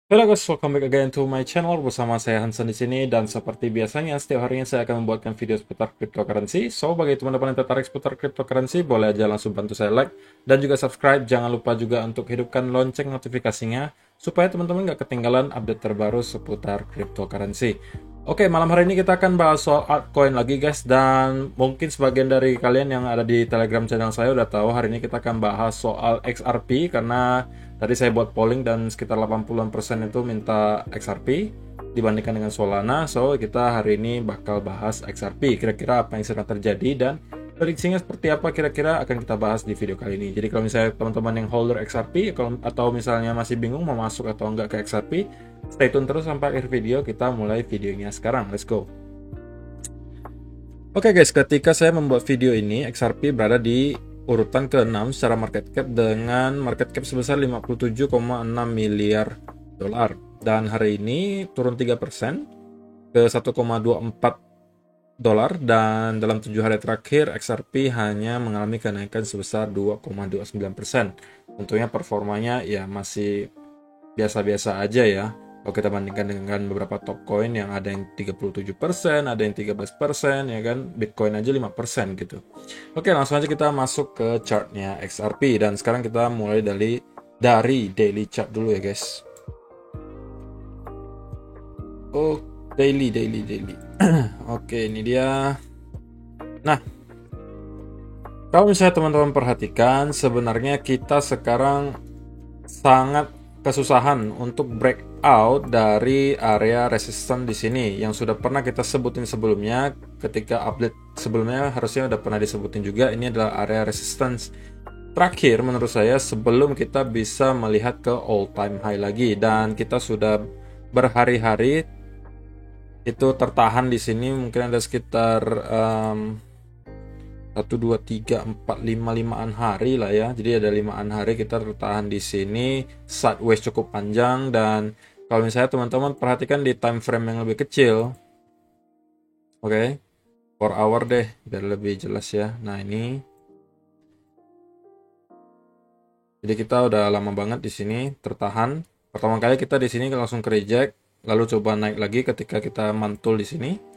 Halo guys, welcome back again to my channel bersama saya Hansen di sini dan seperti biasanya setiap harinya saya akan membuatkan video seputar cryptocurrency. So bagi teman-teman yang tertarik seputar cryptocurrency boleh aja langsung bantu saya like dan juga subscribe. Jangan lupa juga untuk hidupkan lonceng notifikasinya supaya teman-teman nggak ketinggalan update terbaru seputar cryptocurrency. Oke, malam hari ini kita akan bahas soal altcoin lagi guys, dan mungkin sebagian dari kalian yang ada di Telegram channel saya udah tahu hari ini kita akan bahas soal XRP karena tadi saya buat polling dan sekitar 80% itu minta XRP dibandingkan dengan Solana. So, kita hari ini bakal bahas XRP. Kira-kira apa yang sedang terjadi dan prediksinya seperti apa kira-kira akan kita bahas di video kali ini. Jadi kalau misalnya teman-teman yang holder XRP atau misalnya masih bingung mau masuk atau enggak ke XRP, stay tune terus sampai akhir video. Kita mulai videonya sekarang. Let's go. Oke guys, ketika saya membuat video ini, XRP berada di urutan ke-6 secara market cap dengan market cap sebesar 57,6 miliar dolar. Dan hari ini turun 3% ke 1,24 dolar, dan dalam 7 hari terakhir XRP hanya mengalami kenaikan sebesar 2,29%. Tentunya performanya ya masih biasa-biasa aja ya. Kalau kita bandingkan dengan beberapa top coin yang ada yang 37%, ada yang 13%, ya kan. Bitcoin aja 5% gitu. Oke, langsung aja kita masuk ke chartnya XRP. Dan sekarang kita mulai dari daily chart dulu ya guys. Oh, daily. Oke, ini dia. Nah, kalau misalnya teman-teman perhatikan, sebenarnya kita sekarang sangat kesusahan untuk breakout dari area resistance di sini yang sudah pernah kita sebutin sebelumnya. Ketika update sebelumnya harusnya udah pernah disebutin juga, ini adalah area resistance terakhir menurut saya sebelum kita bisa melihat ke all time high lagi, dan kita sudah berhari-hari itu tertahan di sini. Mungkin ada sekitar 1, 2, 3, 4, 5, 5-an hari lah ya. Jadi ada 5-an hari kita tertahan di sini, sideways cukup panjang. Dan kalau misalnya teman-teman perhatikan di time frame yang lebih kecil, oke, 4 hour deh biar lebih jelas ya. Nah ini, jadi kita udah lama banget di sini tertahan. Pertama kali kita di sini langsung ke reject, lalu coba naik lagi ketika kita mantul di sini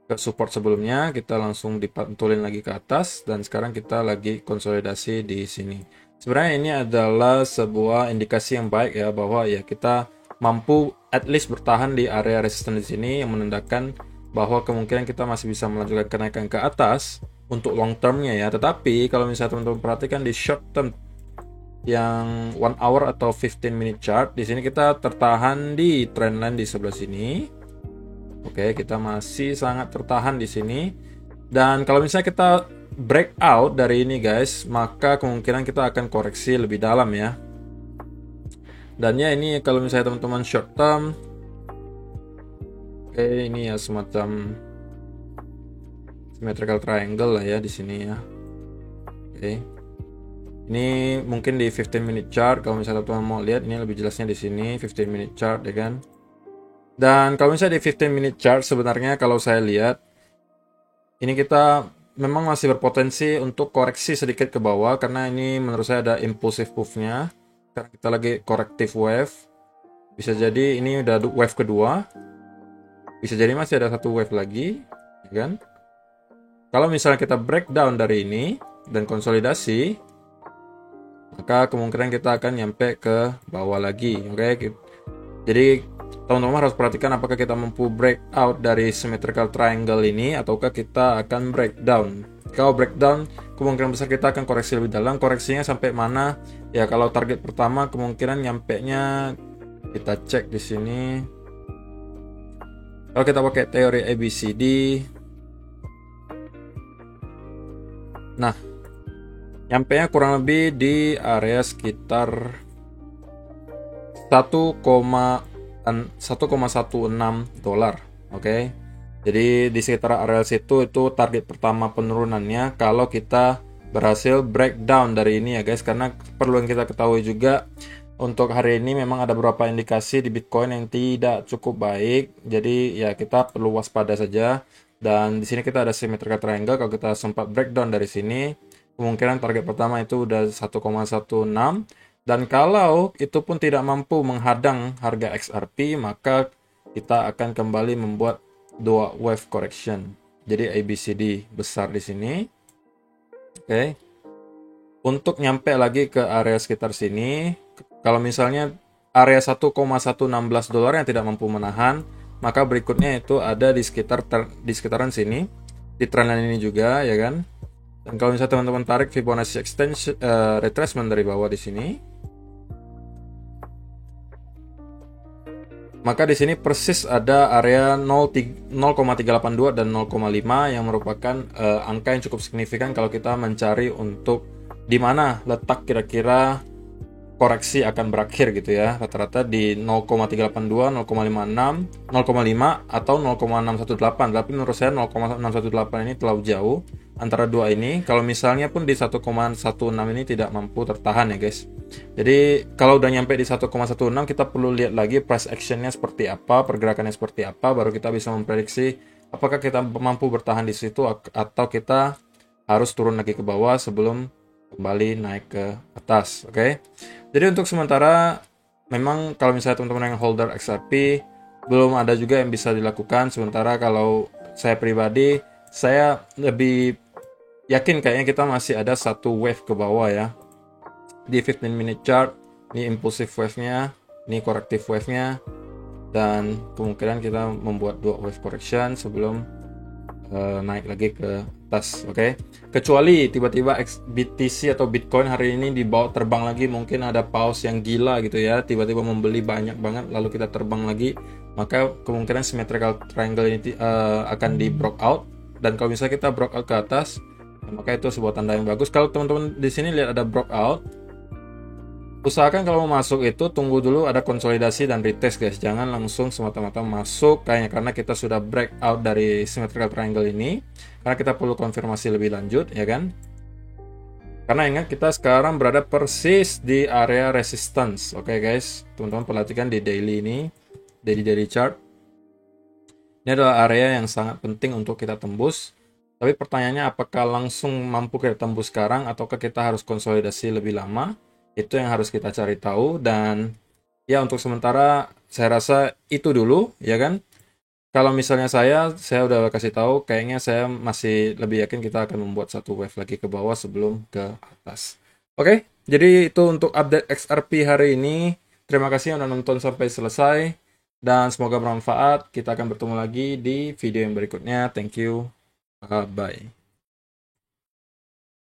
ke support sebelumnya, kita langsung dipantulin lagi ke atas, dan sekarang kita lagi konsolidasi di sini. Sebenarnya ini adalah sebuah indikasi yang baik ya, bahwa ya kita mampu at least bertahan di area resistance di sini, yang menandakan bahwa kemungkinan kita masih bisa melanjutkan kenaikan ke atas untuk long termnya ya. Tetapi kalau misalnya teman-teman perhatikan di short term yang 1 hour atau 15 minute chart, di sini kita tertahan di trendline di sebelah sini. Oke, kita masih sangat tertahan di sini. Dan kalau misalnya kita breakout dari ini guys, maka kemungkinan kita akan koreksi lebih dalam ya. Dan ya ini kalau misalnya teman-teman short term, oke, ini ya semacam symmetrical triangle lah ya di sini ya. Oke. Ini mungkin di 15 minute chart, kalau misalnya teman-teman mau lihat ini lebih jelasnya di sini 15 minute chart ya kan. Dan kalau misalnya di 15 minute chart, sebenarnya kalau saya lihat ini kita memang masih berpotensi untuk koreksi sedikit ke bawah, karena ini menurut saya ada impulsive move-nya. Karena kita lagi corrective wave. Bisa jadi ini udah wave kedua. Bisa jadi masih ada satu wave lagi, ya kan? Kalau misalnya kita breakdown dari ini dan konsolidasi, maka kemungkinan kita akan nyampe ke bawah lagi. Oke. Jadi teman-teman harus perhatikan apakah kita mampu breakout dari symmetrical triangle ini ataukah kita akan breakdown. Kalau breakdown, kemungkinan besar kita akan koreksi lebih dalam. Koreksinya sampai mana? Ya kalau target pertama kemungkinan nyampe-nya, kita cek di sini. Kalau kita pakai teori ABCD, nah nyampe-nya kurang lebih di area sekitar 1,16 dolar. Oke. Jadi di sekitar area situ itu target pertama penurunannya kalau kita berhasil breakdown dari ini ya guys. Karena perlu yang kita ketahui juga, untuk hari ini memang ada beberapa indikasi di Bitcoin yang tidak cukup baik. Jadi ya kita perlu waspada saja. Dan di sini kita ada symmetrical triangle. Kalau kita sempat breakdown dari sini, kemungkinan target pertama itu udah 1,16, Dan kalau itu pun tidak mampu menghadang harga XRP, maka kita akan kembali membuat dua wave correction. Jadi ABCD besar di sini. Oke. Untuk nyampe lagi ke area sekitar sini, kalau misalnya area 1,116 dolar yang tidak mampu menahan, maka berikutnya itu ada di sekitaran sini, di trendline ini juga, ya kan. Dan kalau misalnya teman-teman tarik Fibonacci extension retracement dari bawah di sini, maka di sini persis ada area 0,382 dan 0,5 yang merupakan angka yang cukup signifikan kalau kita mencari untuk di mana letak kira-kira koreksi akan berakhir gitu ya. Rata-rata di 0,382, 0,56, 0,5 atau 0,618. Tapi menurut saya 0,618 ini terlalu jauh antara dua ini. Kalau misalnya pun di 1,16 ini tidak mampu tertahan ya guys. Jadi kalau udah nyampe di 1,16 kita perlu lihat lagi price actionnya seperti apa, pergerakannya seperti apa, baru kita bisa memprediksi apakah kita mampu bertahan di situ atau kita harus turun lagi ke bawah sebelum kembali naik ke atas. Oke. Jadi untuk sementara memang kalau misalnya teman-teman yang holder XRP belum ada juga yang bisa dilakukan. Sementara kalau saya pribadi, saya lebih yakin kayaknya kita masih ada satu wave ke bawah ya. Di 15 minute chart, ini impulsive wave-nya, ini corrective wave-nya, dan kemungkinan kita membuat dua wave correction sebelum naik lagi ke atas. Oke. Kecuali tiba-tiba BTC atau Bitcoin hari ini dibawa terbang lagi, mungkin ada pause yang gila gitu ya, tiba-tiba membeli banyak banget lalu kita terbang lagi, maka kemungkinan symmetrical triangle ini akan di broke out. Dan kalau misalnya kita broke out ke atas, maka itu sebuah tanda yang bagus. Kalau teman-teman di sini lihat ada broke out, usahakan kalau mau masuk itu tunggu dulu ada konsolidasi dan retest guys. Jangan langsung semata-mata masuk kayaknya, karena kita sudah break out dari symmetrical triangle ini, karena kita perlu konfirmasi lebih lanjut ya kan. Karena ingat kita sekarang berada persis di area resistance. Oke guys, teman-teman perhatikan di daily ini, daily chart. Ini adalah area yang sangat penting untuk kita tembus. Tapi pertanyaannya apakah langsung mampu kita tembus sekarang ataukah kita harus konsolidasi lebih lama? Itu yang harus kita cari tahu. Dan ya untuk sementara saya rasa itu dulu ya kan. Kalau misalnya saya udah kasih tahu, kayaknya saya masih lebih yakin kita akan membuat satu wave lagi ke bawah sebelum ke atas. Oke, jadi itu untuk update XRP hari ini. Terima kasih yang udah nonton sampai selesai dan semoga bermanfaat. Kita akan bertemu lagi di video yang berikutnya. Thank you. Bye.